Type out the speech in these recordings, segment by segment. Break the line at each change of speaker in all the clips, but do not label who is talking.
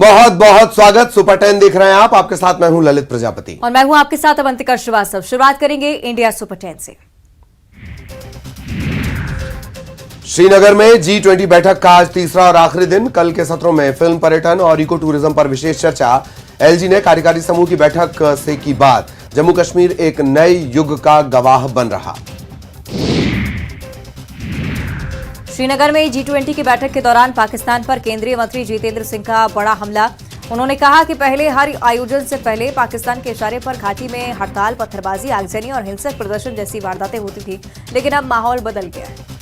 बहुत बहुत स्वागत। सुपर 10 देख रहे हैं आप। आपके साथ मैं हूं ललित प्रजापति
और मैं हूं आपके साथ अवंतिका श्रीवास्तव। शुरुआत करेंगे इंडिया सुपर 10 से।
श्रीनगर में G20 बैठक का आज तीसरा और आखिरी दिन। कल के सत्रों में फिल्म, पर्यटन और इको टूरिज्म पर विशेष चर्चा। एलजी ने कार्यकारी समूह की बैठक से की बात। जम्मू कश्मीर एक नए युग का गवाह बन रहा।
श्रीनगर में G20 की बैठक के दौरान पाकिस्तान पर केंद्रीय मंत्री जितेंद्र सिंह का बड़ा हमला। उन्होंने कहा कि पहले हर आयोजन से पहले पाकिस्तान के इशारे पर घाटी में हड़ताल, पत्थरबाजी, आगजनी और हिंसक प्रदर्शन जैसी वारदातें होती थी, लेकिन अब माहौल बदल गया है।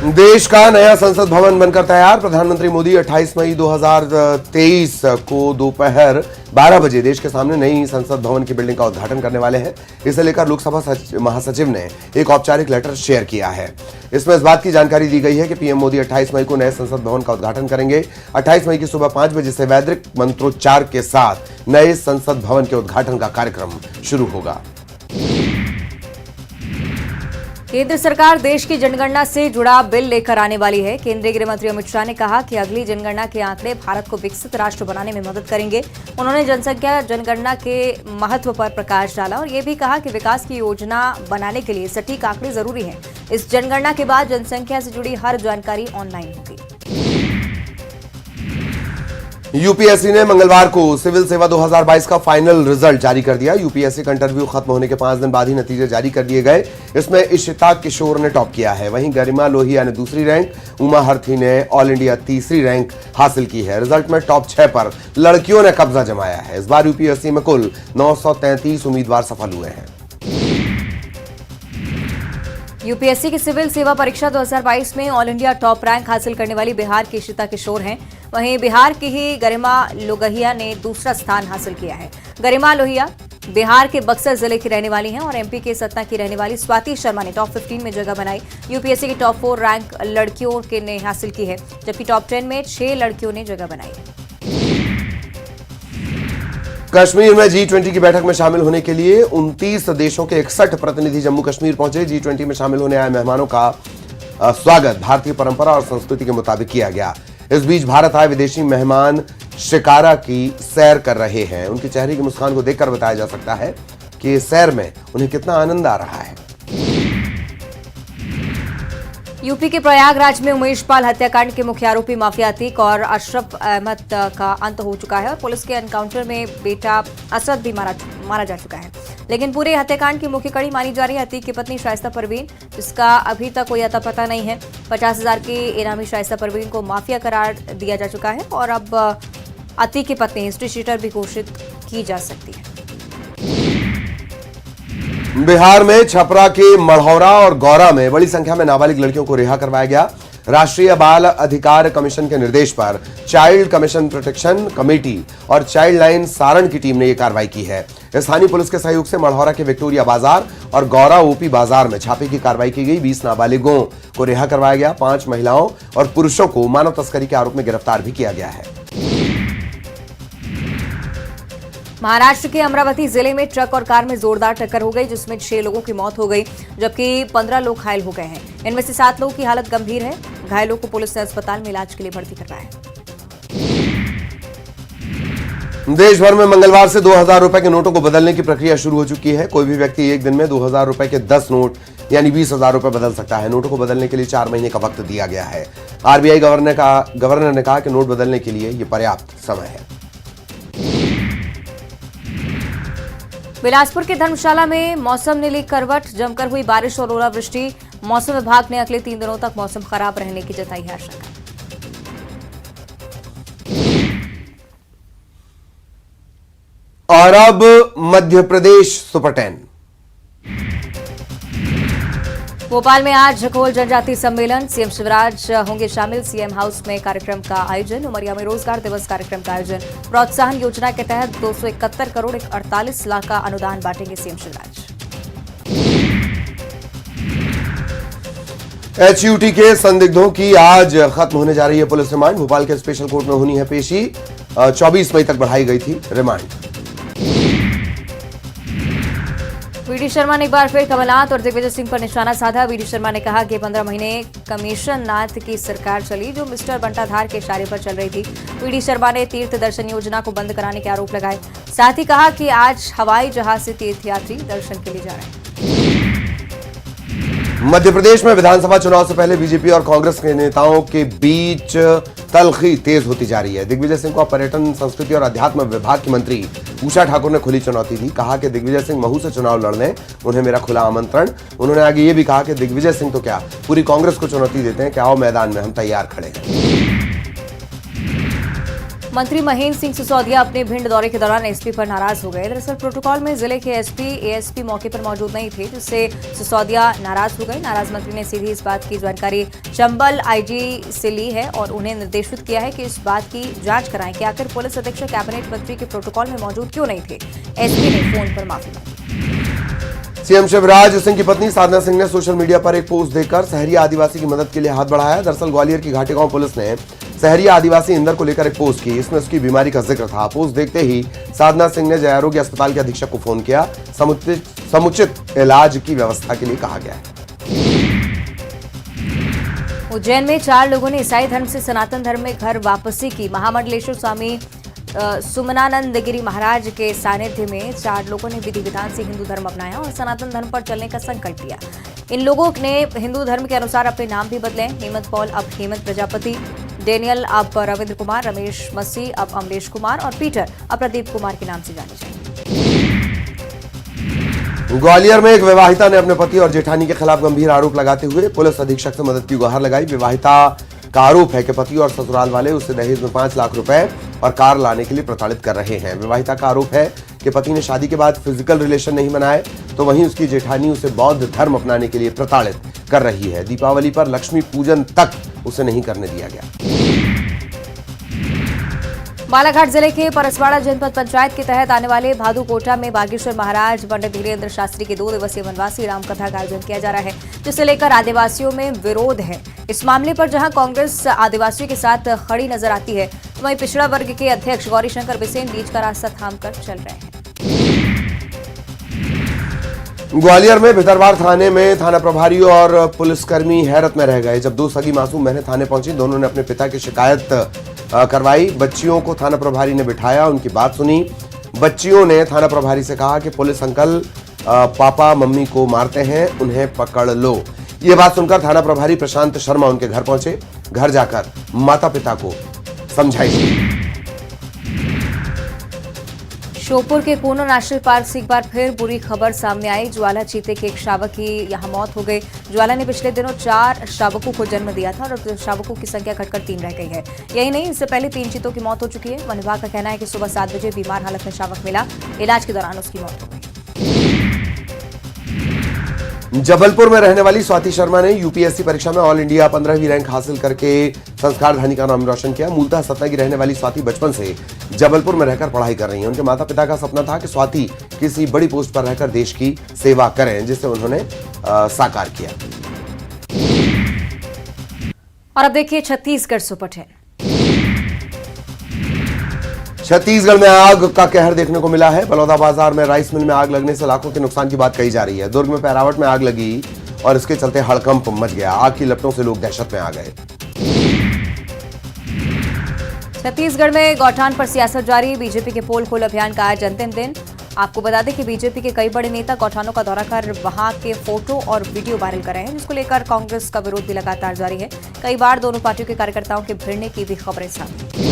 देश का नया संसद भवन बनकर तैयार। प्रधानमंत्री मोदी 28 मई 2023 को दोपहर 12 बजे देश के सामने नई संसद भवन की बिल्डिंग का उद्घाटन करने वाले हैं। इसे लेकर लोकसभा महासचिव ने एक औपचारिक लेटर शेयर किया है। इसमें इस बात की जानकारी दी गई है कि पीएम मोदी 28 मई को नए संसद भवन का उद्घाटन करेंगे। 28 मई की सुबह 5 बजे से वैदिक मंत्रोच्चार के साथ नए संसद भवन के उद्घाटन का कार्यक्रम शुरू होगा।
केंद्र सरकार देश की जनगणना से जुड़ा बिल लेकर आने वाली है। केंद्रीय गृह मंत्री अमित शाह ने कहा कि अगली जनगणना के आंकड़े भारत को विकसित राष्ट्र बनाने में मदद करेंगे। उन्होंने जनसंख्या जनगणना के महत्व पर प्रकाश डाला और ये भी कहा कि विकास की योजना बनाने के लिए सटीक आंकड़े जरूरी हैं। इस जनगणना के बाद जनसंख्या से जुड़ी हर जानकारी ऑनलाइन होगी।
यूपीएससी ने मंगलवार को सिविल सेवा 2022 का फाइनल रिजल्ट जारी कर दिया। यूपीएससी का इंटरव्यू खत्म होने के 5 दिन बाद ही नतीजे जारी कर दिए गए। इसमें इशिता किशोर ने टॉप किया है, वहीं गरिमा लोहिया ने दूसरी रैंक, उमा हर्थी ने ऑल इंडिया तीसरी रैंक हासिल की है। रिजल्ट में टॉप 6 पर लड़कियों ने कब्जा जमाया है। इस बार यूपीएससी में कुल 933 उम्मीदवार सफल हुए हैं।
यूपीएससी की सिविल सेवा परीक्षा 2022 में ऑल इंडिया टॉप रैंक हासिल करने वाली बिहार की इशिता किशोर हैं। वहीं बिहार की ही गरिमा लोहिया ने दूसरा स्थान हासिल किया है। गरिमा लोहिया बिहार के बक्सर जिले की रहने वाली हैं और एमपी के सतना की रहने वाली स्वाति शर्मा ने टॉप 15 में जगह बनाई। यूपीएससी की टॉप 4 रैंक लड़कियों के ने हासिल की है, जबकि टॉप 10 में 6 लड़कियों ने जगह बनाई।
कश्मीर में G20 की बैठक में शामिल होने के लिए 29 देशों के 61 प्रतिनिधि जम्मू कश्मीर पहुंचे। G20 में शामिल होने आए मेहमानों का स्वागत भारतीय परंपरा और संस्कृति के मुताबिक किया गया। इस बीच भारत आए विदेशी मेहमान शिकारा की सैर कर रहे हैं। उनके चेहरे की मुस्कान को देखकर बताया जा सकता है कि इस सैर में उन्हें कितना आनंद आ रहा है।
यूपी के प्रयागराज में उमेश पाल हत्याकांड के मुख्य आरोपी माफिया अतीक और अशरफ अहमद का अंत हो चुका है और पुलिस के एनकाउंटर में बेटा असद भी मारा जा चुका है। लेकिन पूरे हत्याकांड की मुख्य कड़ी मानी जा रही है अतीक की पत्नी शाइस्ता परवीन, जिसका अभी तक कोई अता पता नहीं है। 50,000 की इनामी शाइस्ता परवीन को माफिया करार दिया जा चुका है और अब अतीक की पत्नी हिस्ट्री शीटर भी घोषित की जा सकती है।
बिहार में छपरा के मढ़ौरा और गौरा में बड़ी संख्या में नाबालिग लड़कियों को रिहा करवाया गया। राष्ट्रीय बाल अधिकार कमीशन के निर्देश पर चाइल्ड कमीशन प्रोटेक्शन कमेटी और चाइल्ड लाइन सारण की टीम ने यह कार्रवाई की है। स्थानीय पुलिस के सहयोग से मढ़ौरा के विक्टोरिया बाजार और गौरा ओपी बाजार में छापे की कार्रवाई की गई। 20 नाबालिगों को रिहा करवाया गया। 5 महिलाओं और पुरुषों को मानव तस्करी के आरोप में गिरफ्तार भी किया गया है।
महाराष्ट्र के अमरावती जिले में ट्रक और कार में जोरदार टक्कर हो गई, जिसमें 6 लोगों की मौत हो गई, जबकि 15 लोग घायल हो गए हैं। इनमें से 7 लोगों की हालत गंभीर है। घायलों को पुलिस ने अस्पताल में इलाज के लिए भर्ती करवाया है।
देश भर में मंगलवार से 2000 रुपए के नोटों को बदलने की प्रक्रिया शुरू हो चुकी है। कोई भी व्यक्ति एक दिन में 2000 रुपए के 10 नोट यानी 20,000 रुपए बदल सकता है। नोटों को बदलने के लिए 4 महीने का वक्त दिया गया है। आरबीआई गवर्नर ने कहा कि नोट बदलने के लिए यह पर्याप्त समय है।
बिलासपुर के धर्मशाला में मौसम ने ली करवट। जमकर हुई बारिश और ओलावृष्टि। मौसम विभाग ने अगले 3 दिनों तक मौसम खराब रहने की जताई है आशंका।
और अब मध्य प्रदेश सुपर 10।
भोपाल में आज झकोल जनजाति सम्मेलन। सीएम शिवराज होंगे शामिल। सीएम हाउस में कार्यक्रम का आयोजन। उमरिया में रोजगार दिवस कार्यक्रम का आयोजन। प्रोत्साहन योजना के तहत 271 करोड़ 48 लाख का अनुदान बांटेंगे सीएम शिवराज।
एचयूटी के संदिग्धों की आज खत्म होने जा रही है पुलिस रिमांड। भोपाल के स्पेशल कोर्ट में होनी है पेशी। 24 मई तक बढ़ाई गई थी रिमांड।
वीडी शर्मा ने एक बार फिर कमलनाथ और दिग्विजय सिंह पर निशाना साधा। वीडी शर्मा ने कहा कि 15 महीने कमीशननाथ की सरकार चली जो मिस्टर बंटाधार के इशारे पर चल रही थी। वीडी शर्मा ने तीर्थ दर्शन योजना को बंद कराने के आरोप लगाए। साथ ही कहा कि आज हवाई जहाज से तीर्थयात्री दर्शन के लिए जा रहे हैं।
मध्य प्रदेश में विधानसभा चुनाव से पहले बीजेपी और कांग्रेस के नेताओं के बीच तल्खी तेज होती जा रही है। दिग्विजय सिंह को पर्यटन, संस्कृति और अध्यात्म विभाग की मंत्री उषा ठाकुर ने खुली चुनौती दी। कहा कि दिग्विजय सिंह महू से चुनाव लड़ने, उन्हें मेरा खुला आमंत्रण। उन्होंने आगे ये भी कहा कि दिग्विजय सिंह तो क्या पूरी कांग्रेस को चुनौती देते हैं कि आओ मैदान में, हम तैयार खड़े हैं।
मंत्री महेंद्र सिंह सिसोदिया अपने भिंड दौरे के दौरान एसपी पर नाराज हो गए। दरअसल प्रोटोकॉल में जिले के एसपी, एएसपी मौके पर मौजूद नहीं थे, जिससे सिसोदिया नाराज हो गए। नाराज मंत्री ने सीधी इस बात की जानकारी चंबल आईजी से ली है और उन्हें निर्देशित किया है कि इस बात की जांच कराएं कि आखिर पुलिस अधीक्षक कैबिनेट मंत्री के प्रोटोकॉल में मौजूद क्यों नहीं थे। एसपी ने फोन पर माफी मांगी।
सीएम शिवराज सिंह की पत्नी साधना सिंह ने सोशल मीडिया पर एक पोस्ट देकर सहरिया आदिवासी की मदद के लिए हाथ बढ़ाया। दरअसल ग्वालियर की घाटीगांव पुलिस ने सहरिया आदिवासी इंदर को लेकर एक पोस्ट की। इसमें उसकी बीमारी का जिक्र था। पोस्ट देखते ही साधना सिंह ने जय आरोग्य अस्पताल के अधीक्षक को फोन किया। समुचित इलाज की व्यवस्था के लिए कहा गया है।
उज्जैन में 4 लोगों ने ईसाई धर्म से सनातन धर्म में घर वापसी की। महामंडलेश्वर स्वामी सुमनानंद गिरी महाराज के सानिध्य में 4 लोगों ने विधि विधान से हिंदू धर्म अपनाया और सनातन धर्म पर चलने का संकल्प लिया। इन लोगों ने हिंदू धर्म के अनुसार अपने नाम भी बदले। हेमंत पॉल अब हेमंत प्रजापति, डेनियल अब रविंद्र कुमार, रमेश मसीह अब अमलेश कुमार और पीटर अब प्रदीप कुमार के नाम से जाने जाएंगे।
ग्वालियर में एक विवाहिता ने अपने पति और जेठानी के खिलाफ गंभीर आरोप लगाते हुए पुलिस अधीक्षक से मदद की गुहार लगाई। विवाहिता का आरोप है कि पति और ससुराल वाले उससे दहेज में 5 लाख रुपए और कार लाने के लिए प्रताड़ित कर रहे हैं। विवाहिता का आरोप है कि पति ने शादी के बाद फिजिकल रिलेशन नहीं बनाए, तो वहीं उसकी जेठानी उसे बौद्ध धर्म अपनाने के लिए प्रताड़ित कर रही है। दीपावली पर लक्ष्मी पूजन तक उसे नहीं करने दिया गया।
बालाघाट जिले के परसवाड़ा जनपद पंचायत के तहत आने वाले भादुकोटा में बागेश्वर महाराज पंडित धीरेन्द्र शास्त्री के 2 दिवसीय वनवासी रामकथा का आयोजन किया जा रहा है, जिसे लेकर आदिवासियों में विरोध है। इस मामले पर जहां कांग्रेस आदिवासियों के साथ खड़ी नजर आती है, वहीं पिछड़ा वर्ग के अध्यक्ष गौरीशंकर बिसेन बीच का रास्ता थामकर चल रहे हैं।
ग्वालियर में भितरवार थाने में थाना प्रभारी और पुलिसकर्मी हैरत में रह गए। जब 2 सगी मासूम बहनें थाने पहुंची, दोनों ने अपने पिता की शिकायत करवाई। बच्चियों को थाना प्रभारी ने बिठाया, उनकी बात सुनी। बच्चियों ने थाना प्रभारी से कहा कि पुलिस अंकल पापा मम्मी को मारते हैं, उन्हें पकड़ लो। ये बात सुनकर थाना प्रभारी प्रशांत शर्मा उनके घर पहुंचे। घर जाकर माता पिता को समझाई।
श्योपुर के कोनो नेशनल पार्क से एक बार फिर बुरी खबर सामने आई। ज्वाला चीते के एक शावक की यहां मौत हो गई। ज्वाला ने पिछले दिनों 4 शावकों को जन्म दिया था और शावकों की संख्या घटकर 3 रह गई है। यही नहीं, इससे पहले 3 चीतों की मौत हो चुकी है। वन विभाग का कहना है कि सुबह 7 बजे बीमार हालत में शावक मिला। इलाज के दौरान उसकी मौत हो गई।
जबलपुर में रहने वाली स्वाति शर्मा ने यूपीएससी परीक्षा में ऑल इंडिया 15वीं रैंक हासिल करके संस्कारधानी का नाम रोशन किया। मूलतः सतना की रहने वाली स्वाति बचपन से जबलपुर में रहकर पढ़ाई कर रही हैं। उनके माता पिता का सपना था कि स्वाति किसी बड़ी पोस्ट पर रहकर देश की सेवा करें, जिसे उन्होंने साकार किया।
और अब देखिए छत्तीसगढ़ सुपर 10।
छत्तीसगढ़ में आग का कहर देखने को मिला है। बलौदा बाजार में राइस मिल में आग लगने से लाखों के नुकसान की बात कही जा रही है। दुर्ग में पैरावट में आग लगी और इसके चलते हड़कंप मच गया। आग की लपटों से लोग दहशत में आ गए।
छत्तीसगढ़ में गौठान पर सियासत जारी। बीजेपी के पोल खोल अभियान का आज अंतिम दिन। आपको बता दें कि बीजेपी के कई बड़े नेता गौठानों का दौरा कर वहां के फोटो और वीडियो वायरल कर रहे हैं, जिसको लेकर कांग्रेस का विरोध भी लगातार जारी है। कई बार दोनों पार्टियों के कार्यकर्ताओं के भिड़ने की भी खबरें सामने।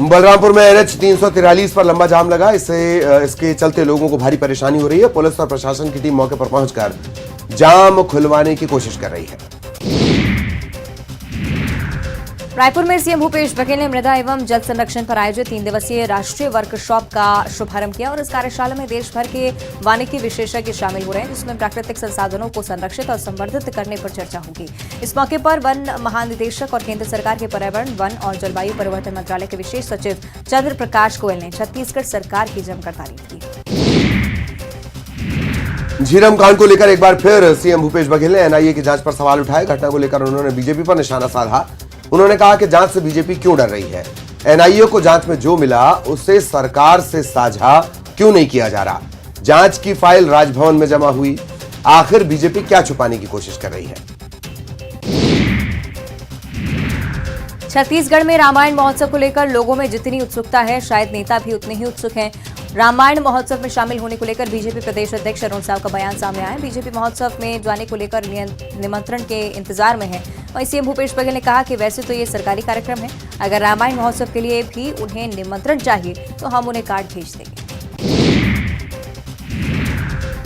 बलरामपुर में NH 343 पर लंबा जाम लगा। इसके चलते लोगों को भारी परेशानी हो रही है। पुलिस और प्रशासन की टीम मौके पर पहुंचकर जाम खुलवाने की कोशिश कर रही है।
रायपुर में सीएम भूपेश बघेल ने मृदा एवं जल संरक्षण पर आयोजित 3 दिवसीय राष्ट्रीय वर्कशॉप का शुभारंभ किया और इस कार्यशाला में देश भर के वानिकी विशेषज्ञ शामिल हो रहे हैं, जिसमें प्राकृतिक संसाधनों को संरक्षित और संवर्धित करने पर चर्चा होगी। इस मौके पर वन महानिदेशक और केंद्र सरकार के पर्यावरण, वन और जलवायु परिवर्तन मंत्रालय के विशेष सचिव चंद्र प्रकाश गोयल ने छत्तीसगढ़ सरकार की जमकर तारीफ की।
झीरम कांड को लेकर एक बार फिर सीएम भूपेश बघेल ने एनआईए की जांच पर सवाल उठाए। घटना को लेकर उन्होंने बीजेपी पर निशाना साधा। उन्होंने कहा कि जांच से बीजेपी क्यों डर रही है। एनआईए को जांच में जो मिला उसे सरकार से साझा क्यों नहीं किया जा रहा। जांच की फाइल राजभवन में जमा हुई। आखिर बीजेपी क्या छुपाने की कोशिश कर रही है?
छत्तीसगढ़ में रामायण महोत्सव को लेकर लोगों में जितनी उत्सुकता है, शायद नेता भी उतने ही उत्सुक हैं। रामायण महोत्सव में शामिल होने को लेकर बीजेपी प्रदेश अध्यक्ष अरुण साव का बयान सामने आया है। बीजेपी महोत्सव में जाने को लेकर निमंत्रण के इंतजार में है। वहीं सीएम भूपेश बघेल ने कहा कि वैसे तो ये सरकारी कार्यक्रम है, अगर रामायण महोत्सव के लिए भी उन्हें निमंत्रण चाहिए तो हम उन्हें कार्ड भेज देंगे।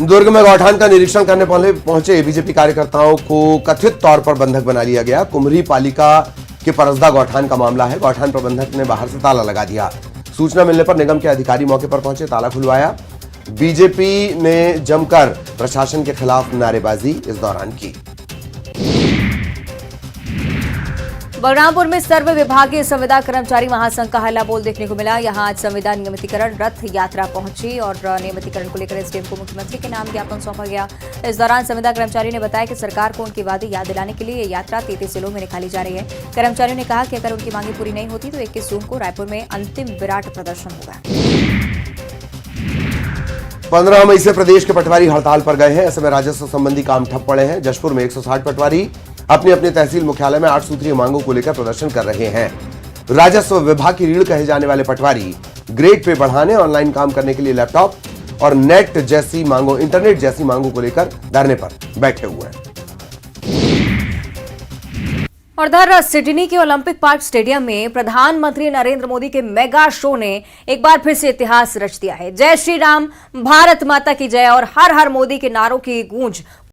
दुर्ग में गौठान का निरीक्षण करने पहुंचे बीजेपी कार्यकर्ताओं को कथित तौर पर बंधक बना लिया गया। कुमरी पालिका के परसदा गौठान का मामला है। गौठान प्रबंधक ने बाहर से ताला लगा दिया। सूचना मिलने पर निगम के अधिकारी मौके पर पहुंचे, ताला खुलवाया। बीजेपी ने जमकर प्रशासन के खिलाफ नारेबाजी इस दौरान की।
बलरामपुर में सर्व विभागीय संविदा कर्मचारी महासंघ का हल्ला बोल देखने को मिला। यहां आज संविदा नियमितीकरण रथ यात्रा पहुंची और नियमितीकरण को लेकर एसडीएम को मुख्यमंत्री के नाम ज्ञापन सौंपा गया। इस दौरान संविदा कर्मचारी ने बताया कि सरकार को उनके वादे याद दिलाने के लिए ये यात्रा 33 जिलों में निकाली जा रही है। कर्मचारियों ने कहा कि अगर उनकी मांगे पूरी नहीं होती तो 21 जून को रायपुर में अंतिम विराट प्रदर्शन होगा।
15 मई से प्रदेश के पटवारी हड़ताल पर गए हैं। ऐसे में राजस्व संबंधी काम ठप पड़े हैं। जशपुर में 160 पटवारी अपनी अपनी तहसील मुख्यालय में 8 सूत्रीय मांगों को लेकर प्रदर्शन कर रहे हैं। राजस्व विभाग की रीढ़ कहे जाने वाले पटवारी ग्रेड पे बढ़ाने, ऑनलाइन काम करने के लिए लैपटॉप और इंटरनेट जैसी मांगों को लेकर धरने पर बैठे हुए हैं।
और इधर सिडनी के ओलंपिक पार्क स्टेडियम में प्रधानमंत्री नरेंद्र मोदी के मेगा शो ने एक बार फिर से इतिहास रच दिया है। जय श्री राम, भारत माता की जय और हर हर मोदी के नारों की गूंज